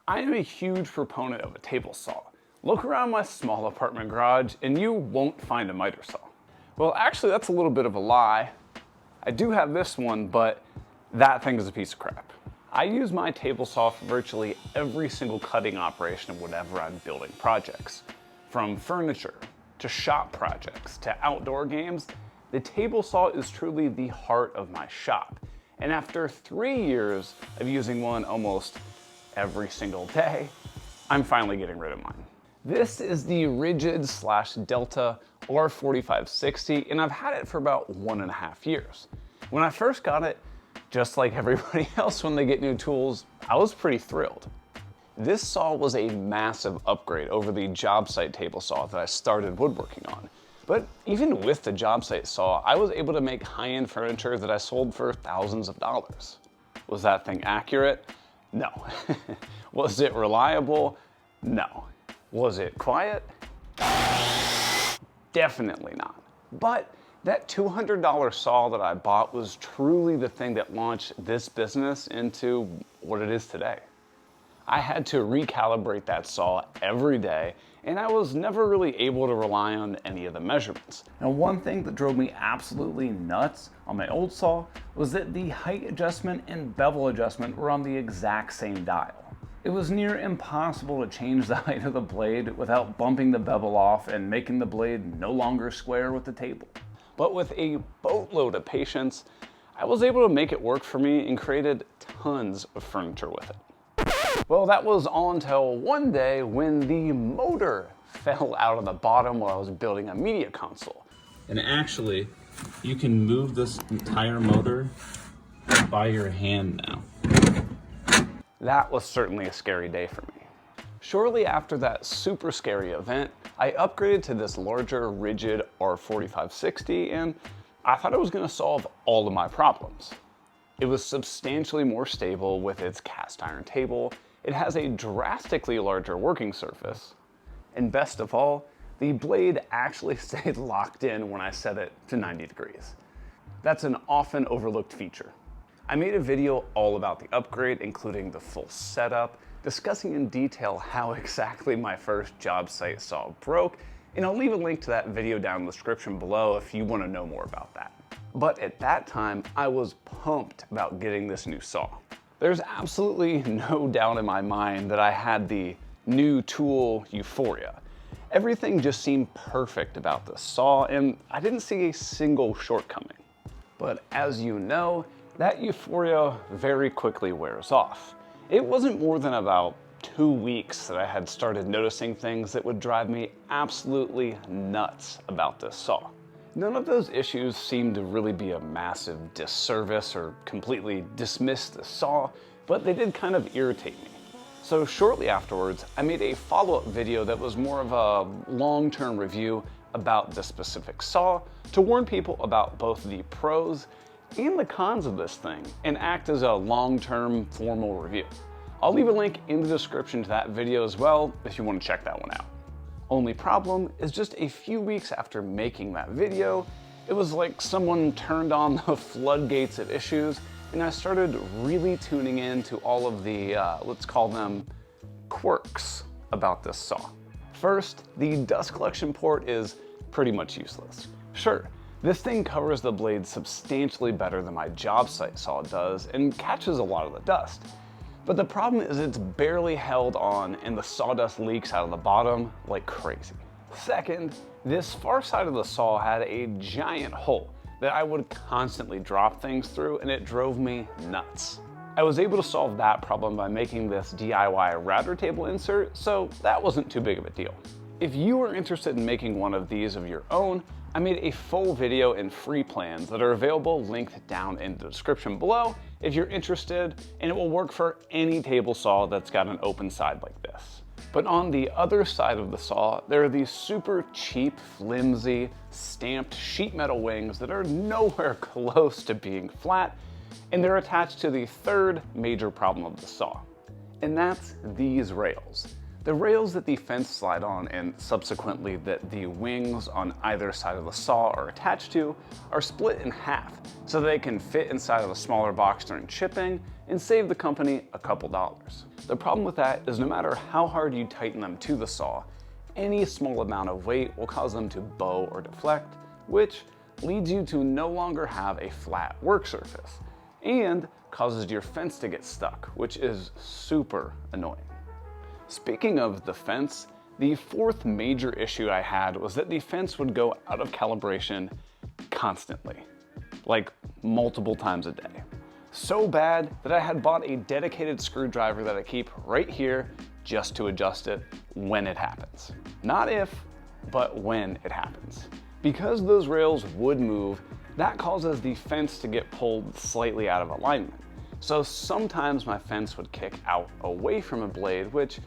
I am a huge proponent of a table saw. Look around my small apartment garage and you won't find a miter saw. Well, actually that's a little bit of a lie. I do have this one, but that thing is a piece of crap. I use my table saw for virtually every single cutting operation of whatever I'm building projects. From furniture, to shop projects, to outdoor games, the table saw is truly the heart of my shop. And after 3 years of using one almost every single day, I'm finally getting rid of mine. This is the Rigid/Delta R4560, and I've had it for about 1.5 years. When I first got it, just like everybody else when they get new tools, I was pretty thrilled. This saw was a massive upgrade over the job site table saw that I started woodworking on. But even with the job site saw, I was able to make high-end furniture that I sold for thousands of dollars. Was that thing accurate? No. Was it reliable? No. Was it quiet? Definitely not. But that $200 saw that I bought was truly the thing that launched this business into what it is today. I had to recalibrate that saw every day, and I was never really able to rely on any of the measurements. Now, one thing that drove me absolutely nuts on my old saw was that the height adjustment and bevel adjustment were on the exact same dial. It was near impossible to change the height of the blade without bumping the bevel off and making the blade no longer square with the table. But with a boatload of patience, I was able to make it work for me and created tons of furniture with it. Well, that was all until one day when the motor fell out of the bottom while I was building a media console. And actually, you can move this entire motor by your hand now. That was certainly a scary day for me. Shortly after that super scary event, I upgraded to this larger rigid R4560, and I thought it was going to solve all of my problems. It was substantially more stable with its cast iron table, it has a drastically larger working surface, and best of all, the blade actually stayed locked in when I set it to 90 degrees. That's an often overlooked feature. I made a video all about the upgrade, including the full setup, discussing in detail how exactly my first job site saw broke, and I'll leave a link to that video down in the description below if you want to know more about that. But at that time, I was pumped about getting this new saw. There's absolutely no doubt in my mind that I had the new tool euphoria. Everything just seemed perfect about this saw, and I didn't see a single shortcoming. But as you know, that euphoria very quickly wears off. It wasn't more than about 2 weeks that I had started noticing things that would drive me absolutely nuts about this saw. None of those issues seemed to really be a massive disservice or completely dismiss the saw, but they did kind of irritate me. So shortly afterwards, I made a follow-up video that was more of a long-term review about the specific saw to warn people about both the pros and the cons of this thing and act as a long-term formal review. I'll leave a link in the description to that video as well if you want to check that one out. Only problem is just a few weeks after making that video, it was like someone turned on the floodgates of issues and I started really tuning in to all of the, let's call them quirks about this saw. First, the dust collection port is pretty much useless. Sure, this thing covers the blade substantially better than my job site saw does and catches a lot of the dust. But the problem is it's barely held on and the sawdust leaks out of the bottom like crazy. Second, this far side of the saw had a giant hole that I would constantly drop things through and it drove me nuts. I was able to solve that problem by making this DIY router table insert, so that wasn't too big of a deal. If you are interested in making one of these of your own, I made a full video and free plans that are available linked down in the description below if you're interested, and it will work for any table saw that's got an open side like this. But on the other side of the saw, there are these super cheap, flimsy, stamped sheet metal wings that are nowhere close to being flat, and they're attached to the third major problem of the saw, and that's these rails. The rails that the fence slide on and subsequently that the wings on either side of the saw are attached to are split in half so they can fit inside of a smaller box during shipping and save the company a couple dollars. The problem with that is no matter how hard you tighten them to the saw, any small amount of weight will cause them to bow or deflect, which leads you to no longer have a flat work surface and causes your fence to get stuck, which is super annoying. Speaking of the fence, the fourth major issue I had was that the fence would go out of calibration constantly, like multiple times a day. So bad that I had bought a dedicated screwdriver that I keep right here just to adjust it when it happens. Not if, but when it happens. Because those rails would move, that causes the fence to get pulled slightly out of alignment. So sometimes my fence would kick out away from a blade, which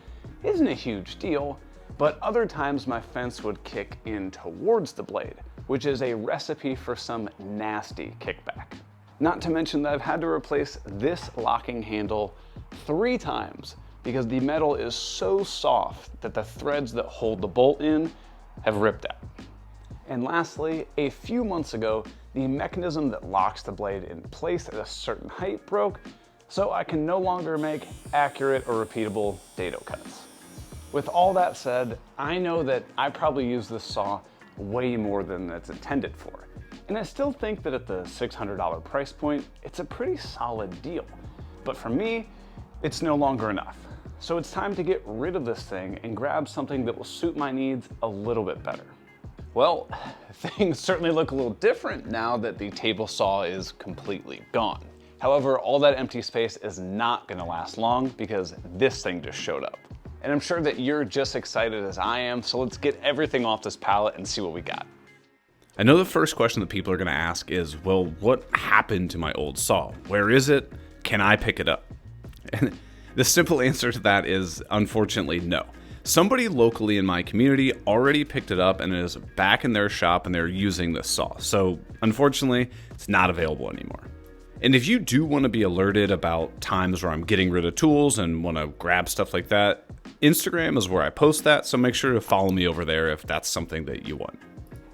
isn't a huge deal, but other times my fence would kick in towards the blade, which is a recipe for some nasty kickback. Not to mention that I've had to replace this locking handle 3 times because the metal is so soft that the threads that hold the bolt in have ripped out. And lastly, a few months ago, the mechanism that locks the blade in place at a certain height broke, so I can no longer make accurate or repeatable dado cuts. With all that said, I know that I probably use this saw way more than it's intended for. And I still think that at the $600 price point, it's a pretty solid deal. But for me, it's no longer enough. So it's time to get rid of this thing and grab something that will suit my needs a little bit better. Well, things certainly look a little different now that the table saw is completely gone. However, all that empty space is not gonna last long because this thing just showed up. And I'm sure that you're just excited as I am, so let's get everything off this pallet and see what we got. I know the first question that people are going to ask is, well, what happened to my old saw? Where is it? Can I pick it up? And the simple answer to that is, unfortunately, no. Somebody locally in my community already picked it up and it is back in their shop and they're using this saw. So unfortunately, it's not available anymore. And if you do want to be alerted about times where I'm getting rid of tools and want to grab stuff like that, Instagram is where I post that, so make sure to follow me over there if that's something that you want.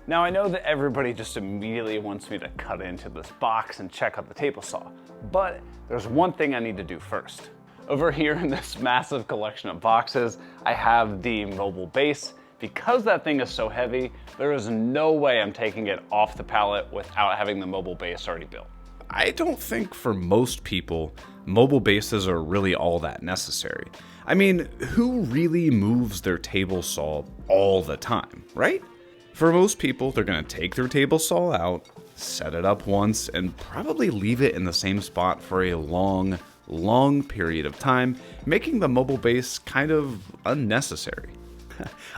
Now I know that everybody just immediately wants me to cut into this box and check out the table saw, but there's one thing I need to do first. Over here in this massive collection of boxes, I have the mobile base. Because that thing is so heavy, there is no way I'm taking it off the pallet without having the mobile base already built. I don't think for most people, mobile bases are really all that necessary. I mean, who really moves their table saw all the time, right? For most people, they're gonna take their table saw out, set it up once, and probably leave it in the same spot for a long period of time, making the mobile base kind of unnecessary.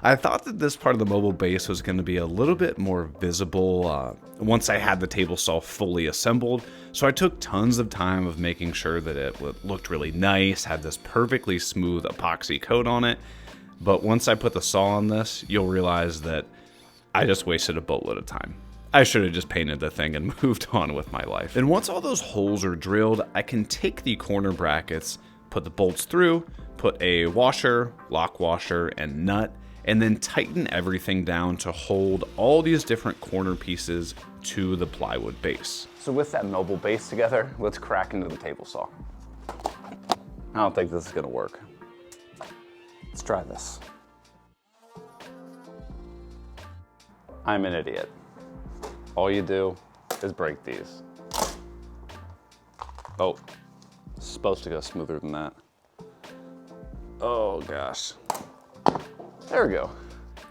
I thought that this part of the mobile base was going to be a little bit more visible once I had the table saw fully assembled, so I took tons of time of making sure that it looked really nice, had this perfectly smooth epoxy coat on it, but once I put the saw on this, you'll realize that I just wasted a boatload of time. I should have just painted the thing and moved on with my life. And once all those holes are drilled, I can take the corner brackets, put the bolts through, put a washer, lock washer, and nut, and then tighten everything down to hold all these different corner pieces to the plywood base. So with that mobile base together, let's crack into the table saw. I don't think this is gonna work. Let's try this. I'm an idiot. All you do is break these. Oh, it's supposed to go smoother than that. Oh gosh. There we go.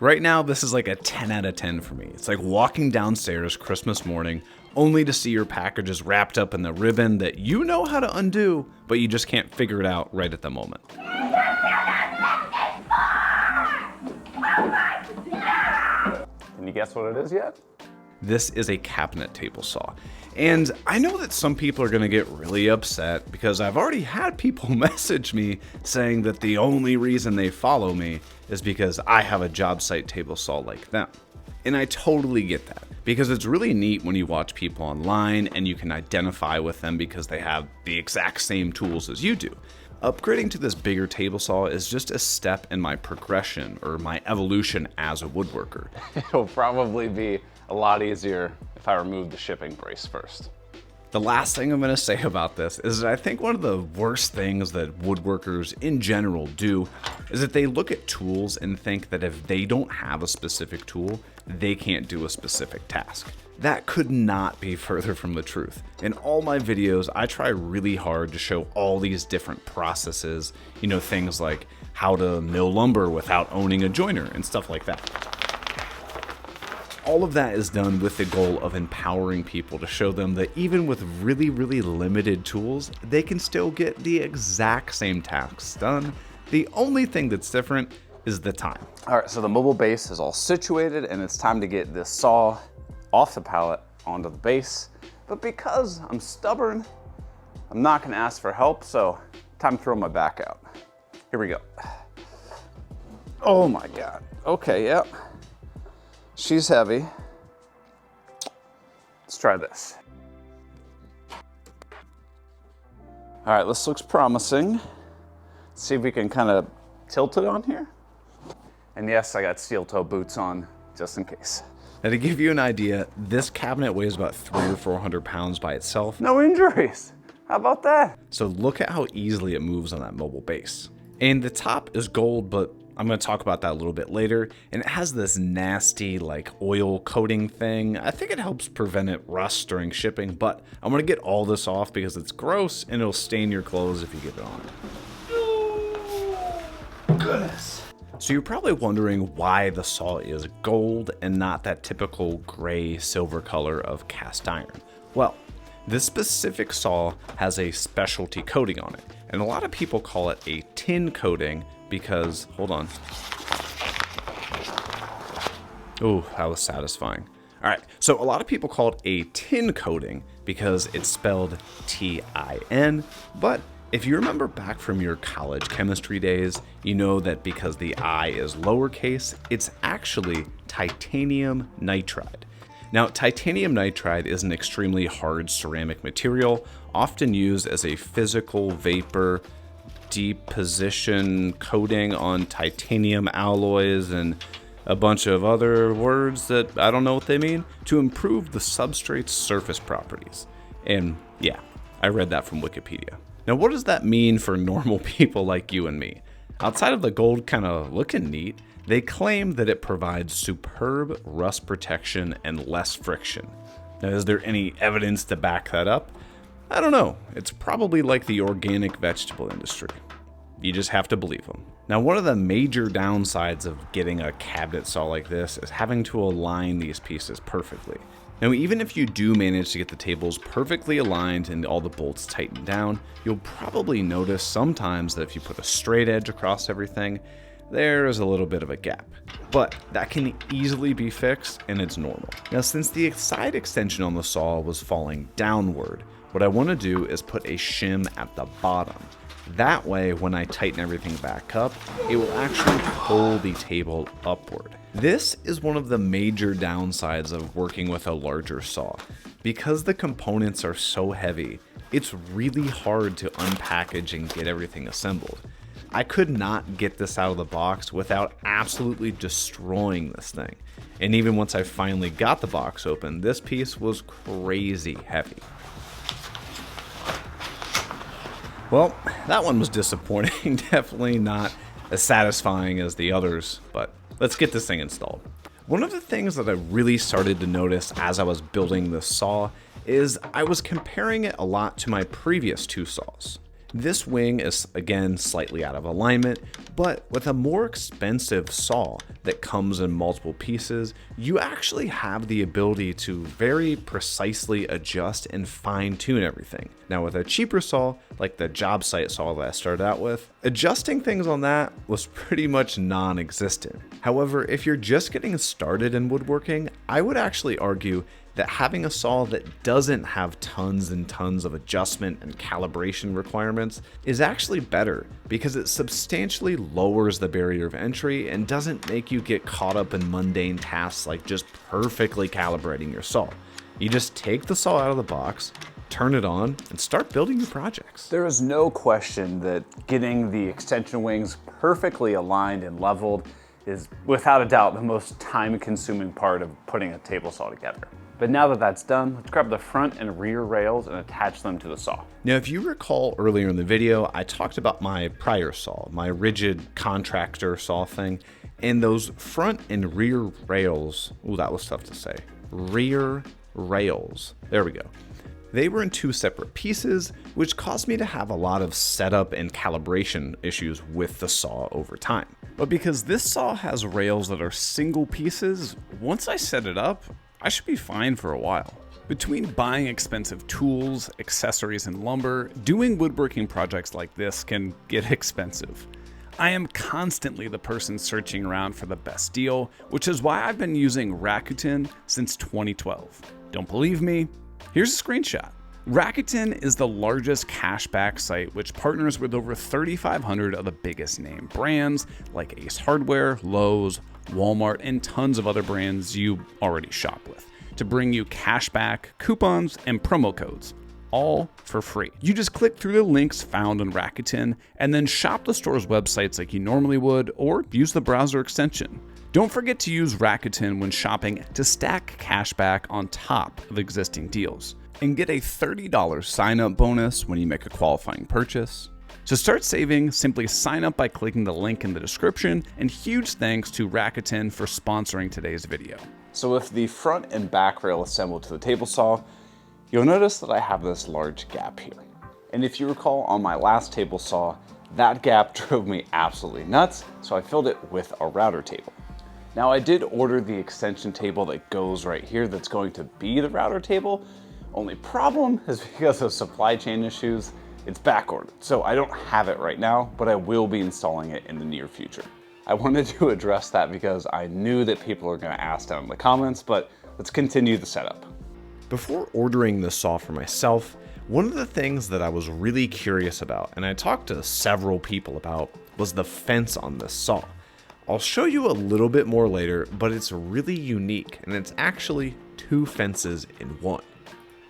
Right now, this is like a 10 out of 10 for me. It's like walking downstairs Christmas morning only to see your packages wrapped up in the ribbon that you know how to undo, but you just can't figure it out right at the moment. Can you guess what it is yet? This is a cabinet table saw. And I know that some people are gonna get really upset because I've already had people message me saying that the only reason they follow me is because I have a job site table saw like them. And I totally get that, because it's really neat when you watch people online and you can identify with them because they have the exact same tools as you do. Upgrading to this bigger table saw is just a step in my progression or my evolution as a woodworker. It'll probably be a lot easier if I remove the shipping brace first. The last thing I'm going to say about this is that I think one of the worst things that woodworkers in general do is that they look at tools and think that if they don't have a specific tool, they can't do a specific task. That could not be further from the truth. In all my videos, I try really hard to show all these different processes, things like how to mill lumber without owning a joiner and stuff like that. All of that is done with the goal of empowering people to show them that even with really, really limited tools, they can still get the exact same tasks done. The only thing that's different is the time. All right, so the mobile base is all situated and it's time to get this saw off the pallet onto the base. But because I'm stubborn, I'm not gonna ask for help, so time to throw my back out. Here we go. Oh my God. Okay, yep. She's heavy. Let's try this. All right, this looks promising. Let's see if we can kind of tilt it on here. And yes, I got steel toe boots on just in case. Now to give you an idea, this cabinet weighs about 300 or 400 pounds by itself. No injuries. How about that? So look at how easily it moves on that mobile base. And the top is gold, but I'm going to talk about that a little bit later. And it has this nasty oil coating thing. I think it helps prevent it rust during shipping, but I'm going to get all this off because it's gross and it'll stain your clothes if you get it on. Goodness. So you're probably wondering why the saw is gold and not that typical gray silver color of cast iron. Well, this specific saw has a specialty coating on it, and a lot of people call it a tin coating because, hold on. Oh, that was satisfying. All right, so a lot of people call it a tin coating because it's spelled T-I-N, but if you remember back from your college chemistry days, you know that because the I is lowercase, it's actually titanium nitride. Now, titanium nitride is an extremely hard ceramic material, often used as a physical vapor deposition coating on titanium alloys and a bunch of other words that I don't know what they mean, to improve the substrate's surface properties. And yeah, I read that from Wikipedia. Now, what does that mean for normal people like you and me? Outside of the gold kind of looking neat, they claim that it provides superb rust protection and less friction. Now, is there any evidence to back that up? I don't know. It's probably like the organic vegetable industry. You just have to believe them. Now, one of the major downsides of getting a cabinet saw like this is having to align these pieces perfectly. Now, even if you do manage to get the tables perfectly aligned and all the bolts tightened down, you'll probably notice sometimes that if you put a straight edge across everything, there is a little bit of a gap. But that can easily be fixed and it's normal. Now, since the side extension on the saw was falling downward, what I want to do is put a shim at the bottom. That way, when I tighten everything back up, it will actually pull the table upward. This is one of the major downsides of working with a larger saw. Because the components are so heavy, it's really hard to unpackage and get everything assembled. I could not get this out of the box without absolutely destroying this thing. And even once I finally got the box open, this piece was crazy heavy. Well, that one was disappointing. Definitely not as satisfying as the others, but let's get this thing installed. One of the things that I really started to notice as I was building this saw is I was comparing it a lot to my previous two saws. This wing is again slightly out of alignment, but with a more expensive saw that comes in multiple pieces, you actually have the ability to very precisely adjust and fine tune everything. Now with a cheaper saw, like the job site saw that I started out with, adjusting things on that was pretty much non-existent. However, if you're just getting started in woodworking, I would actually argue that having a saw that doesn't have tons and tons of adjustment and calibration requirements is actually better because it substantially lowers the barrier of entry and doesn't make you get caught up in mundane tasks like just perfectly calibrating your saw. You just take the saw out of the box, turn it on, and start building your projects. There is no question that getting the extension wings perfectly aligned and leveled is without a doubt the most time-consuming part of putting a table saw together. But now that that's done, let's grab the front and rear rails and attach them to the saw. Now, if you recall earlier in the video, I talked about my prior saw, my rigid contractor saw thing, and those front and rear rails, ooh, that was tough to say, rear rails, there we go. They were in two separate pieces, which caused me to have a lot of setup and calibration issues with the saw over time. But because this saw has rails that are single pieces, once I set it up, I should be fine for a while. Between buying expensive tools, accessories, and lumber, doing woodworking projects like this can get expensive. I am constantly the person searching around for the best deal, which is why I've been using Rakuten since 2012. Don't believe me? Here's a screenshot. Rakuten is the largest cashback site which partners with over 3,500 of the biggest name brands like Ace Hardware, Lowe's, Walmart, and tons of other brands you already shop with to bring you cashback, coupons, and promo codes, all for free. You just click through the links found on Rakuten and then shop the store's websites like you normally would, or use the browser extension. Don't forget to use Rakuten when shopping to stack cashback on top of existing deals and get a $30 sign-up bonus when you make a qualifying purchase. To start saving, simply sign up by clicking the link in the description, and huge thanks to Rakuten for sponsoring today's video. So with the front and back rail assembled to the table saw, you'll notice that I have this large gap here. And if you recall on my last table saw, that gap drove me absolutely nuts, so I filled it with a router table. Now I did order the extension table that goes right here that's going to be the router table. Only problem is because of supply chain issues, it's back ordered. So I don't have it right now, but I will be installing it in the near future. I wanted to address that because I knew that people are gonna ask down in the comments, but let's continue the setup. Before ordering this saw for myself, one of the things that I was really curious about, and I talked to several people about, was the fence on this saw. I'll show you a little bit more later, but it's really unique, and it's actually two fences in one.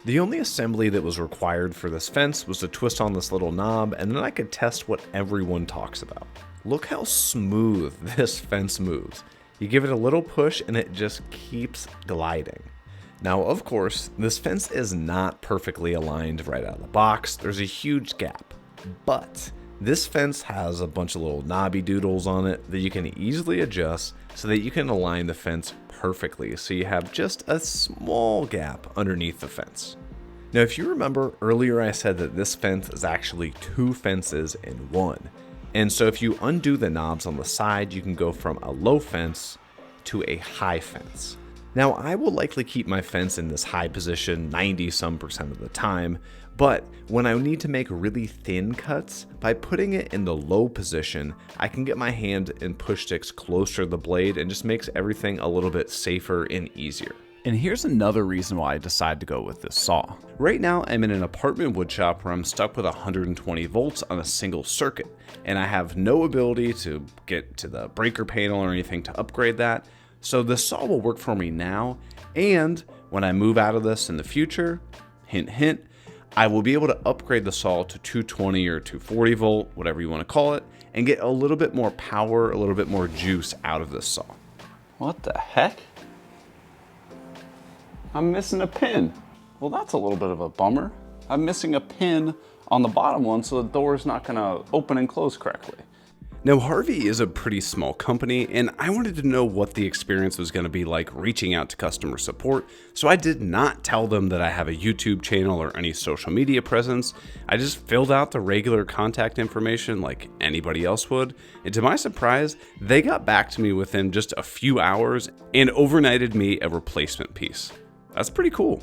The only assembly that was required for this fence was to twist on this little knob, and then I could test what everyone talks about. Look how smooth this fence moves. You give it a little push and it just keeps gliding. Now, of course, this fence is not perfectly aligned right out of the box. There's a huge gap, but this fence has a bunch of little knobby doodles on it that you can easily adjust so that you can align the fence perfectly, so you have just a small gap underneath the fence. Now, if you remember earlier, I said that this fence is actually two fences in one. And so if you undo the knobs on the side, you can go from a low fence to a high fence. Now, I will likely keep my fence in this high position 90% of the time, but when I need to make really thin cuts, by putting it in the low position, I can get my hand and push sticks closer to the blade and just makes everything a little bit safer and easier. And here's another reason why I decided to go with this saw. Right now, I'm in an apartment woodshop where I'm stuck with 120 volts on a single circuit, and I have no ability to get to the breaker panel or anything to upgrade that. So this saw will work for me now, and when I move out of this in the future, hint hint, I will be able to upgrade the saw to 220 or 240 volt, whatever you want to call it, and get a little bit more power, a little bit more juice out of this saw. What the heck? I'm missing a pin. Well, that's a little bit of a bummer. I'm missing a pin on the bottom one, so the door's not gonna open and close correctly. Now, Harvey is a pretty small company, and I wanted to know what the experience was going to be like reaching out to customer support, so I did not tell them that I have a YouTube channel or any social media presence. I just filled out the regular contact information like anybody else would, and to my surprise, they got back to me within just a few hours and overnighted me a replacement piece. That's pretty cool.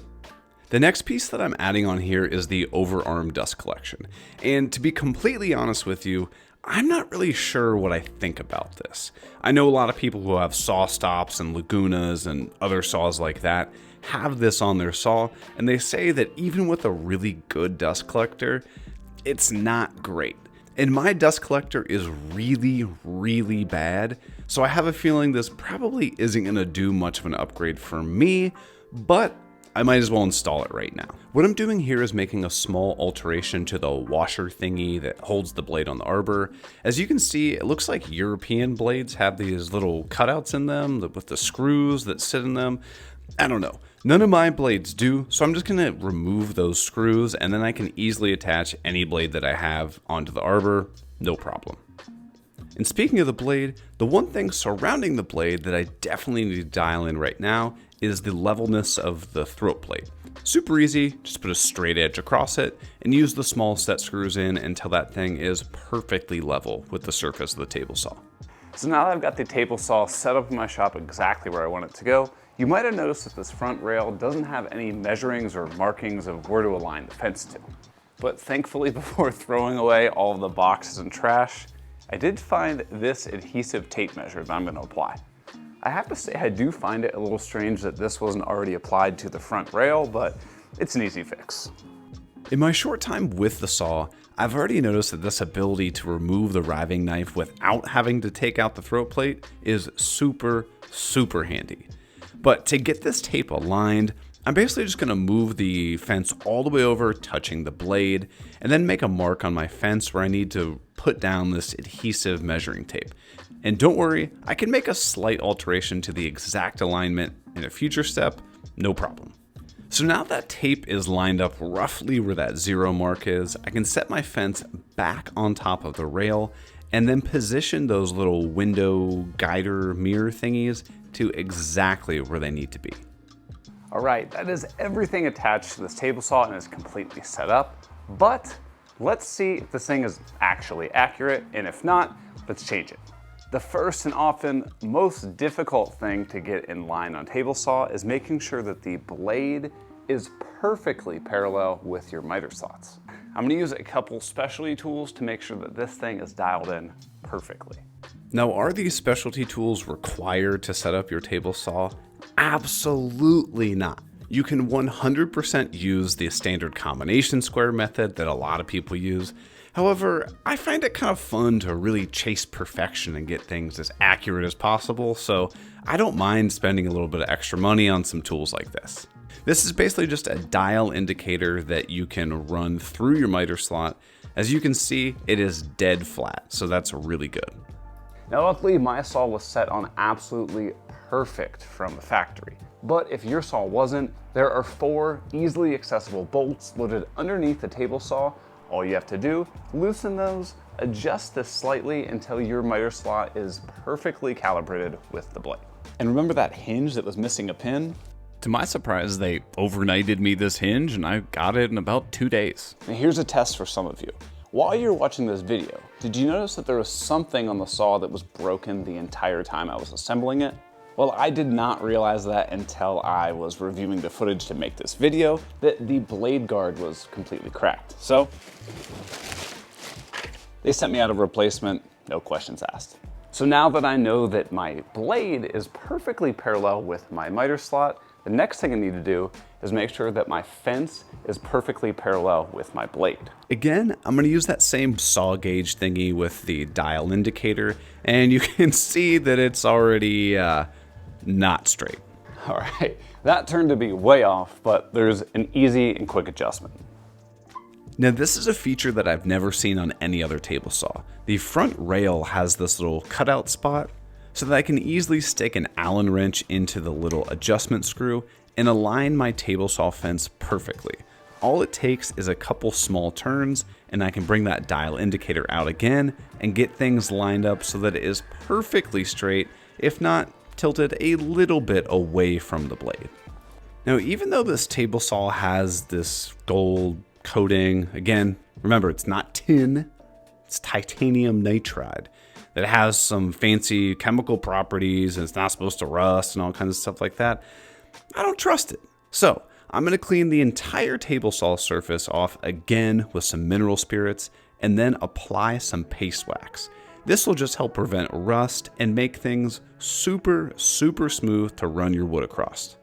The next piece that I'm adding on here is the overarm dust collection, and to be completely honest with you, I'm not really sure what I think about this. I know a lot of people who have saw stops and Lagunas and other saws like that have this on their saw, and they say that even with a really good dust collector, it's not great. And my dust collector is really, really bad, so I have a feeling this probably isn't going to do much of an upgrade for me, but I might as well install it right now. What I'm doing here is making a small alteration to the washer thingy that holds the blade on the arbor. As you can see, it looks like European blades have these little cutouts in them with the screws that sit in them. I don't know. None of my blades do, so I'm just going to remove those screws and then I can easily attach any blade that I have onto the arbor, no problem. And speaking of the blade, the one thing surrounding the blade that I definitely need to dial in right now is the levelness of the throat plate. Super easy, just put a straight edge across it and use the small set screws in until that thing is perfectly level with the surface of the table saw. So now that I've got the table saw set up in my shop exactly where I want it to go, you might have noticed that this front rail doesn't have any measurings or markings of where to align the fence to. But thankfully, before throwing away all of the boxes and trash, I did find this adhesive tape measure that I'm going to apply. I have to say I do find it a little strange that this wasn't already applied to the front rail, but it's an easy fix. In my short time with the saw, I've already noticed that this ability to remove the riving knife without having to take out the throat plate is super handy. But to get this tape aligned, I'm basically just going to move the fence all the way over, touching the blade, and then make a mark on my fence where I need to put down this adhesive measuring tape. And don't worry, I can make a slight alteration to the exact alignment in a future step, no problem. So now that tape is lined up roughly where that 0 mark is, I can set my fence back on top of the rail and then position those little window guider mirror thingies to exactly where they need to be. All right, that is everything attached to this table saw and is completely set up, but let's see if this thing is actually accurate, and if not, let's change it. The first and often most difficult thing to get in line on table saw is making sure that the blade is perfectly parallel with your miter slots. I'm gonna use a couple specialty tools to make sure that this thing is dialed in perfectly. Now, are these specialty tools required to set up your table saw? Absolutely not. You can 100% use the standard combination square method that a lot of people use. However, I find it kind of fun to really chase perfection and get things as accurate as possible, so I don't mind spending a little bit of extra money on some tools like this. This is basically just a dial indicator that you can run through your miter slot. As you can see, it is dead flat, so that's really good. Now luckily my saw was set on absolutely perfect from the factory. But if your saw wasn't, there are 4 easily accessible bolts loaded underneath the table saw. All you have to do, loosen those, adjust this slightly until your miter slot is perfectly calibrated with the blade. And remember that hinge that was missing a pin? To my surprise, they overnighted me this hinge and I got it in about 2 days. Now here's a test for some of you. While you're watching this video, did you notice that there was something on the saw that was broken the entire time I was assembling it? Well, I did not realize that until I was reviewing the footage to make this video, that the blade guard was completely cracked. So, they sent me out a replacement, no questions asked. So now that I know that my blade is perfectly parallel with my miter slot, the next thing I need to do is make sure that my fence is perfectly parallel with my blade. Again, I'm gonna use that same saw gauge thingy with the dial indicator, and you can see that it's already not straight. All right, that turned to be way off, but there's an easy and quick adjustment. Now this is a feature that I've never seen on any other table saw. The front rail has this little cutout spot so that I can easily stick an Allen wrench into the little adjustment screw and align my table saw fence perfectly. All it takes is a couple small turns and I can bring that dial indicator out again and get things lined up so that it is perfectly straight, if not tilted a little bit away from the blade. Now, even though this table saw has this gold coating, again, remember it's not tin, it's titanium nitride that has some fancy chemical properties and it's not supposed to rust and all kinds of stuff like that. I don't trust it. So I'm going to clean the entire table saw surface off again with some mineral spirits and then apply some paste wax. This will just help prevent rust and make things super smooth to run your wood across.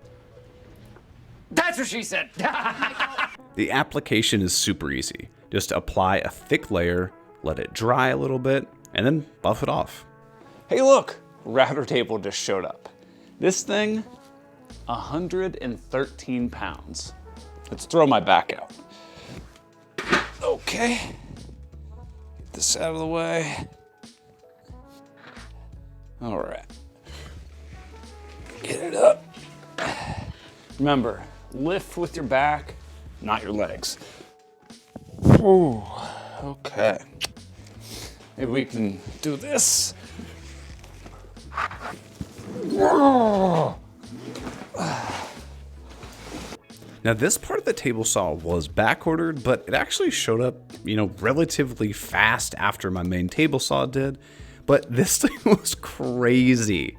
That's what she said. The application is super easy. Just apply a thick layer, let it dry a little bit, and then buff it off. Hey look, router table just showed up. This thing 113 pounds. Let's throw my back out. Okay. Get this out of the way. All right. Get it up. Remember, lift with your back, not your legs. Ooh, okay. Maybe we can do this. Now this part of the table saw was back ordered, but it actually showed up, relatively fast after my main table saw did. But this thing was crazy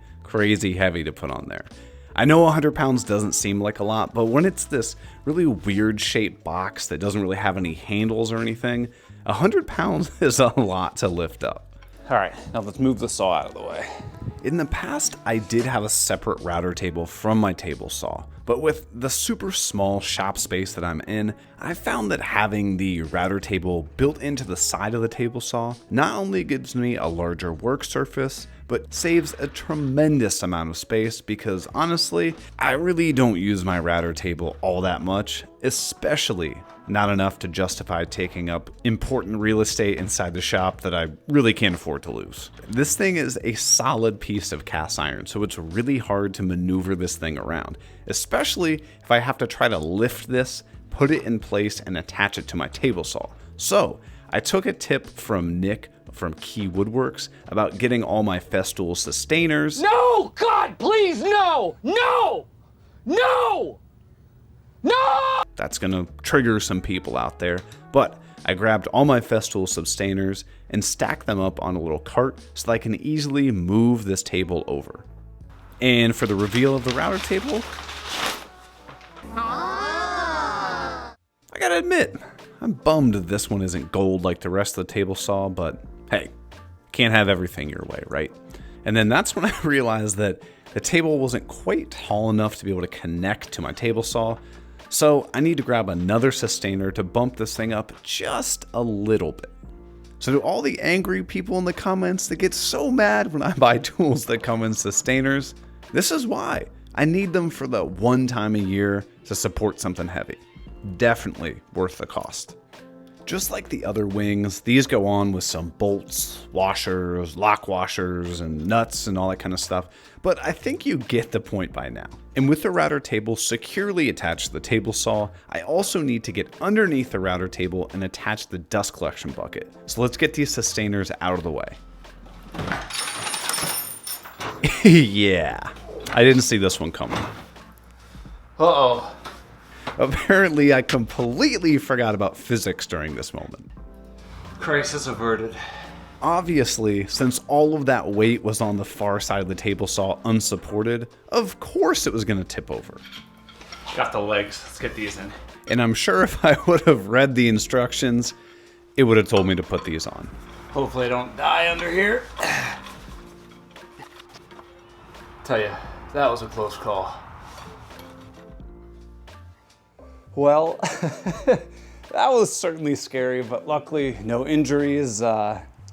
heavy to put on there. I know 100 pounds doesn't seem like a lot, but when it's this really weird shaped box that doesn't really have any handles or anything, 100 pounds is a lot to lift up. All right, now let's move the saw out of the way. In the past, I did have a separate router table from my table saw, but with the super small shop space that I'm in, I found that having the router table built into the side of the table saw not only gives me a larger work surface, but saves a tremendous amount of space because honestly, I really don't use my router table all that much, especially not enough to justify taking up important real estate inside the shop that I really can't afford to lose. This thing is a solid piece of cast iron, so it's really hard to maneuver this thing around, especially if I have to try to lift this, put it in place, and attach it to my table saw. So I took a tip from Nick from Key Woodworks about getting all my Festool sustainers. No! God, please, no! No! No! No! That's gonna trigger some people out there, but I grabbed all my Festool sustainers and stacked them up on a little cart so that I can easily move this table over. And for the reveal of the router table, I gotta admit, I'm bummed that this one isn't gold like the rest of the table saw, but hey, can't have everything your way, right? And then that's when I realized that the table wasn't quite tall enough to be able to connect to my table saw, so I need to grab another sustainer to bump this thing up just a little bit. So to all the angry people in the comments that get so mad when I buy tools that come in sustainers, this is why. I need them for the one time a year to support something heavy. Definitely worth the cost. Just like the other wings, these go on with some bolts, washers, lock washers, and nuts and all that kind of stuff, but I think you get the point by now. And with the router table securely attached to the table saw, I also need to get underneath the router table and attach the dust collection bucket. So let's get these sustainers out of the way. Yeah, I didn't see this one coming. Uh-oh. Apparently, I completely forgot about physics during this moment. Crisis averted. Obviously, since all of that weight was on the far side of the table saw unsupported, of course it was going to tip over. Got the legs. Let's get these in. And I'm sure if I would have read the instructions, it would have told me to put these on. Hopefully I don't die under here. Tell you, that was a close call. Well, that was certainly scary, but luckily no injuries.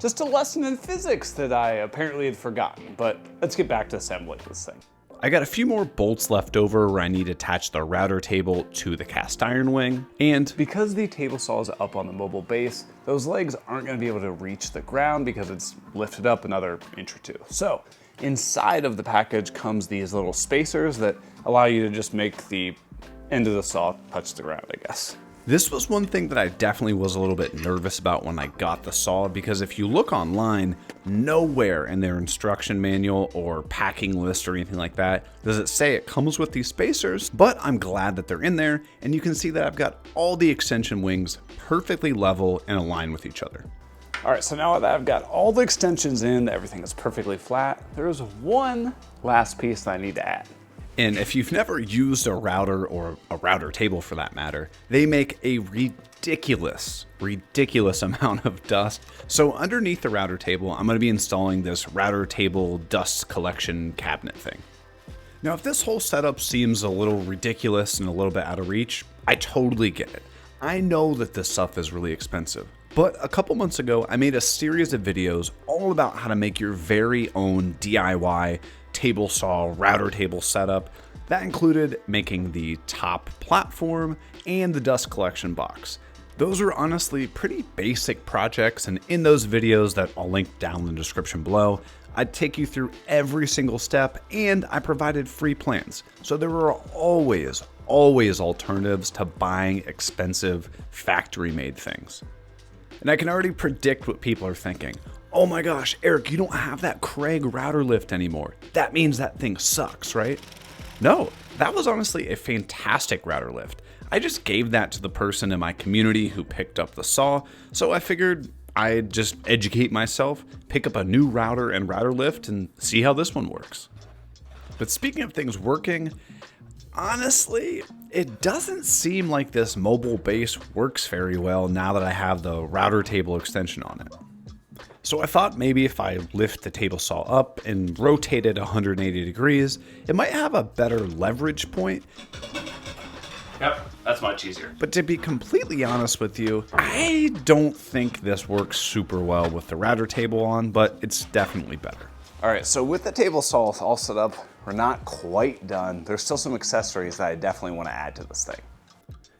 Just a lesson in physics that I apparently had forgotten, but let's get back to assembling this thing. I got a few more bolts left over where I need to attach the router table to the cast iron wing, and because the table saw is up on the mobile base, those legs aren't going to be able to reach the ground because it's lifted up another inch or two. So inside of the package comes these little spacers that allow you to just make the end of the saw touch the ground, I guess. this was one thing that I definitely was a little bit nervous about when I got the saw, because if you look online, nowhere in their instruction manual or packing list or anything like that does it say it comes with these spacers, but I'm glad that they're in there, and you can see that I've got all the extension wings perfectly level and aligned with each other. All right, so now that I've got all the extensions in, everything is perfectly flat, there's one last piece that I need to add. And if you've never used a router, or a router table for that matter, they make a ridiculous amount of dust. So underneath the router table, I'm going to be installing this router table dust collection cabinet thing. Now, if this whole setup seems a little ridiculous and a little bit out of reach, I totally get it. I know that this stuff is really expensive. But a couple months ago, I made a series of videos all about how to make your very own DIY table saw router table setup That included making the top platform and the dust collection box. Those are honestly pretty basic projects, and in those videos that I'll link down in the description below, I take you through every single step, and I provided free plans. So there were always alternatives to buying expensive factory-made things. And I can already predict what people are thinking. Oh my gosh, Eric, you don't have that Craig router lift anymore. That means that thing sucks, right? No, that was honestly a fantastic router lift. I just gave that to the person in my community who picked up the saw, so I figured I'd just educate myself, pick up a new router and router lift, and see how this one works. But speaking of things working, honestly, it doesn't seem like this mobile base works very well now that I have the router table extension on it. So I thought maybe if I lift the table saw up and rotate it 180 degrees, it might have a better leverage point. Yep, that's much easier. But to be completely honest with you, I don't think this works super well with the router table on, but it's definitely better. All right, so with the table saw all set up, we're not quite done. There's still some accessories that I definitely want to add to this thing.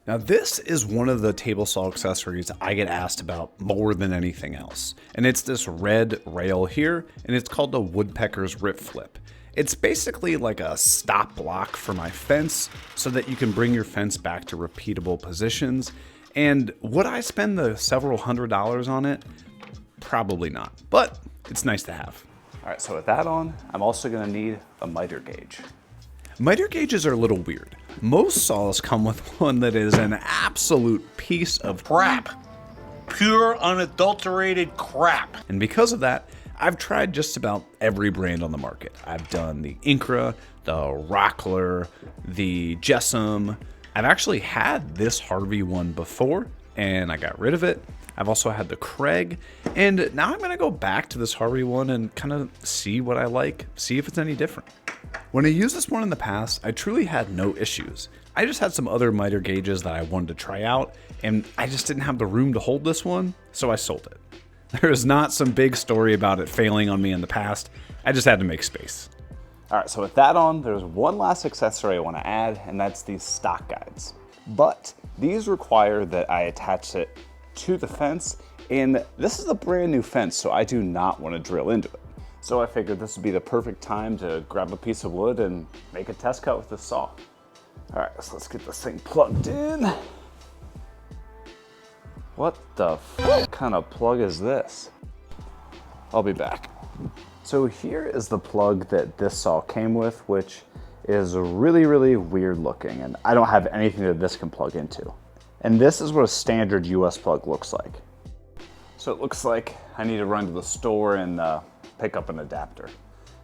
Now this is one of the table saw accessories I get asked about more than anything else. And it's this red rail here, and it's called the Woodpecker's Rip Flip. It's basically like a stop block for my fence so that you can bring your fence back to repeatable positions. And would I spend the several $100s on it? Probably not, but it's nice to have. All right, so with that on, I'm also gonna need a miter gauge. Miter gauges are a little weird. Most saws come with one that is an absolute piece of crap. Pure, unadulterated crap. And because of that, I've tried just about every brand on the market. I've done the Incra, the Rockler, the Jessam. I've actually had this Harvey one before, and I got rid of it. I've also had the Craig, and now I'm gonna go back to this Harvey one and kind of see what I like, see if it's any different. When I used this one in the past, I truly had no issues. I just had some other miter gauges that I wanted to try out, and I just didn't have the room to hold this one, so I sold it. There is not some big story about it failing on me in the past. I just had to make space. All right, so with that on, there's one last accessory I want to add, and that's these stock guides. But these require that I attach it to the fence, and this is a brand new fence, so I do not want to drill into it. So I figured this would be the perfect time to grab a piece of wood and make a test cut with this saw. All right, so let's get this thing plugged in. What the kind of plug is this? I'll be back. So here is the plug that this saw came with, which is really weird looking, and I don't have anything that this can plug into. And this is what a standard US plug looks like. So it looks like I need to run to the store and pick up an adapter.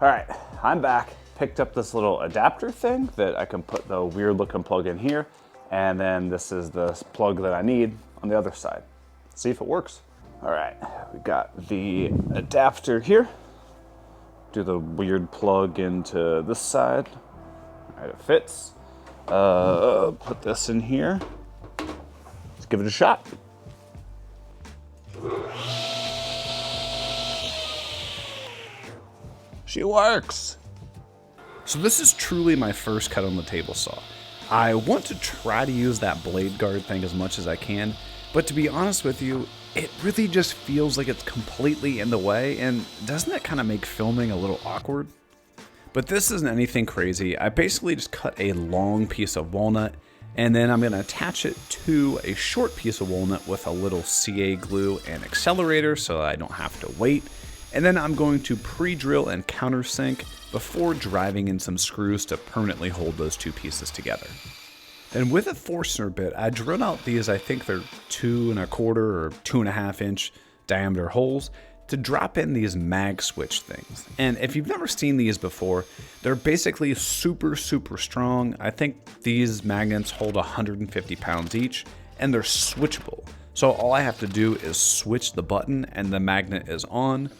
All right, I'm back. Picked up this little adapter thing that I can put the weird looking plug in here, and then this is the plug that I need on the other side. See if it works. All right, we got the adapter here. Do the weird plug into this side. All right, it fits. Put this in here. Let's give it a shot. She works. So this is truly my first cut on the table saw. I want to try to use that blade guard thing as much as I can, but to be honest with you, it really just feels like it's completely in the way, and doesn't that kind of make filming a little awkward? But this isn't anything crazy. I basically just cut a long piece of walnut, and then I'm going to attach it to a short piece of walnut with a little CA glue and accelerator so I don't have to wait. And then I'm going to pre-drill and countersink before driving in some screws to permanently hold those two pieces together. Then with a Forstner bit, I drilled out these, I think they're 2 1/4 or 2.5 inch diameter holes to drop in these mag switch things. And if you've never seen these before, they're basically super strong. I think these magnets hold 150 pounds each, and they're switchable. So all I have to do is switch the button and the magnet is on,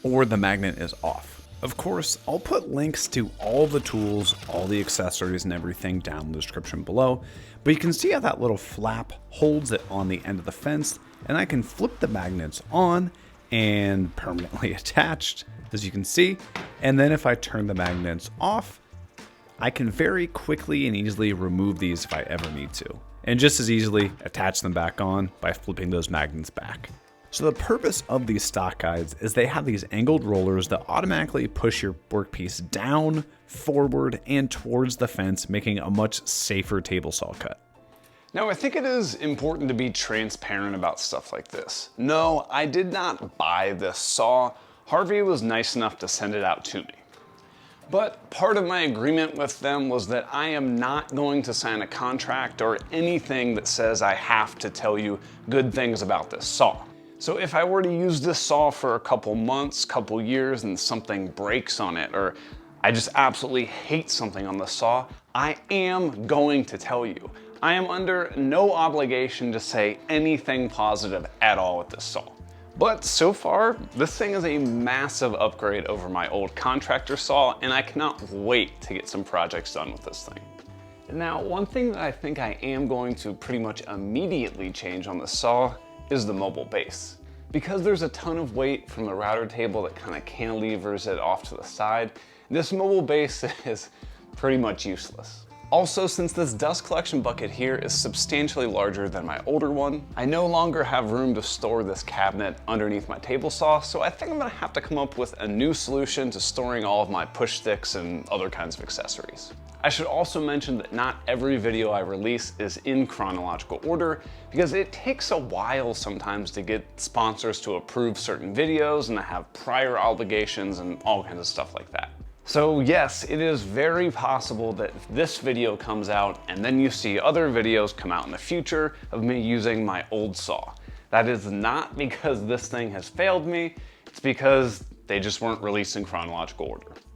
or the magnet is off. Of course, I'll put links to all the tools, all the accessories and everything down in the description below, but you can see how that little flap holds it on the end of the fence, and I can flip the magnets on and permanently attached, as you can see, and then if I turn the magnets off, I can very quickly and easily remove these if I ever need to, and just as easily attach them back on by flipping those magnets back. So the purpose of these stock guides is they have these angled rollers that automatically push your workpiece down, forward, and towards the fence, making a much safer table saw cut. Now, I think it is important to be transparent about stuff like this. No, I did not buy this saw. Harvey was nice enough to send it out to me. But part of my agreement with them was that I am not going to sign a contract or anything that says I have to tell you good things about this saw. So if I were to use this saw for a couple months, couple years, and something breaks on it, or I just absolutely hate something on the saw, I am going to tell you. I am under no obligation to say anything positive at all with this saw. But so far, this thing is a massive upgrade over my old contractor saw, and I cannot wait to get some projects done with this thing. Now, one thing that I think I am going to pretty much immediately change on the saw is the mobile base. Because there's a ton of weight from the router table that kind of cantilevers it off to the side, this mobile base is pretty much useless. Also, since this dust collection bucket here is substantially larger than my older one, I no longer have room to store this cabinet underneath my table saw, so I think I'm gonna have to come up with a new solution to storing all of my push sticks and other kinds of accessories. I should also mention that not every video I release is in chronological order because it takes a while sometimes to get sponsors to approve certain videos, and I have prior obligations and all kinds of stuff like that. So yes, it is very possible that this video comes out and then you see other videos come out in the future of me using my old saw. That is not because this thing has failed me, it's because they just weren't released in chronological order.